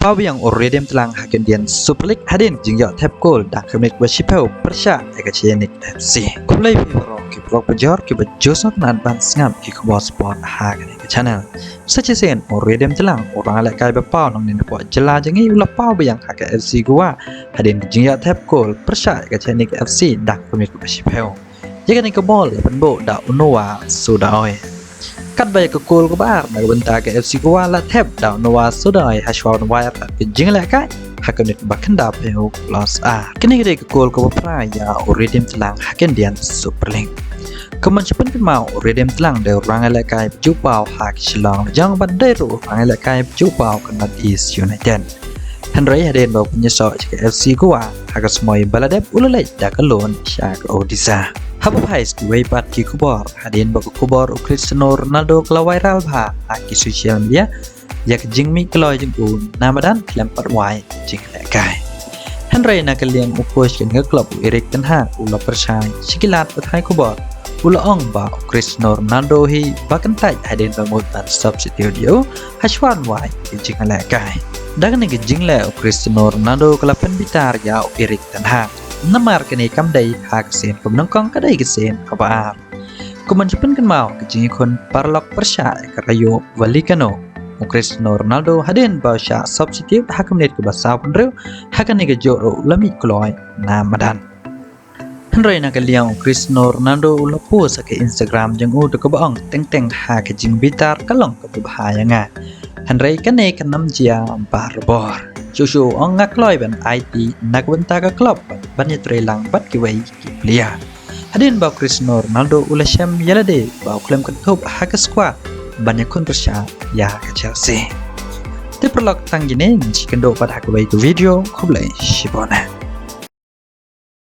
Pau yang already telang hakendian Super League hadin jingyo tap goal dak kemit wasipau persya ekachenik FC. Kulai pibro ki blog pejor ki bejosot nan ban ngam ki kubos sport ha kan ke channel. Sachesen already telang orang alak kai bepau nong nin po jela jangi ula pau yang hak FC gua hadin jingyo tap goal persya ekachenik FC dak kemit wasipau. Jika ni ke bol penbo dak unowa sudai. Kat baik ke gol ke bar nak bentar ke FC gua la tap down Noah Sudai hashwan wire ke jing la kai hakan net bakan da peu plus a kini ke gol ke pra ya already telang hakan dian Super League kemen cepen ke mau already telang de orang la kai jupau hak shilong jang bandai ru orang la kai jupau ke North East United Henry hadin bau punya so ke FC gua hak semoi baladep ulalai dak alon syak odisa Haba Pais kuway pat ki kubor hadin baku kubor Cristiano Ronaldo kala viral bha aki social media yak jingmi kloy jingun namadan Lampard wai jing lekai Henry na kalian uposh kan klub Erik ten Hag ula persai sikilat pathai kubor ula ong ba Cristiano Ronaldo hi bakan tai hadin bamut ban substitute dio hashwan wai jing lekai dagan ni jing le Cristiano Ronaldo kala pen bitar ya Erik ten Hag Namar kini kam day hak sen kemenangkong kadai kesen kabar. Kuman cepen kan mau kejingi kon parlok persya karayo walikano. Cristiano Ronaldo hadin bausya substitute hakam net ke basa penrew hakan ni kejoro lami kloy namadan. Henry nak liang Cristiano Ronaldo ula post ke Instagram jeng u ke baong teng ha kejing bitar kalong ke bahaya nga. Henry kene kanam jia barbor. Susu ong ngakloy ban IT nak bentar ke klub banyak terhilang bat kiwai kiplia. Hadin bau Cristiano Ronaldo ula syam yalade bau klaim ketub hak squad banyak kon persya ya ke Chelsea. Diperlok tanggine jikendo pada hak baik video kublai shibona.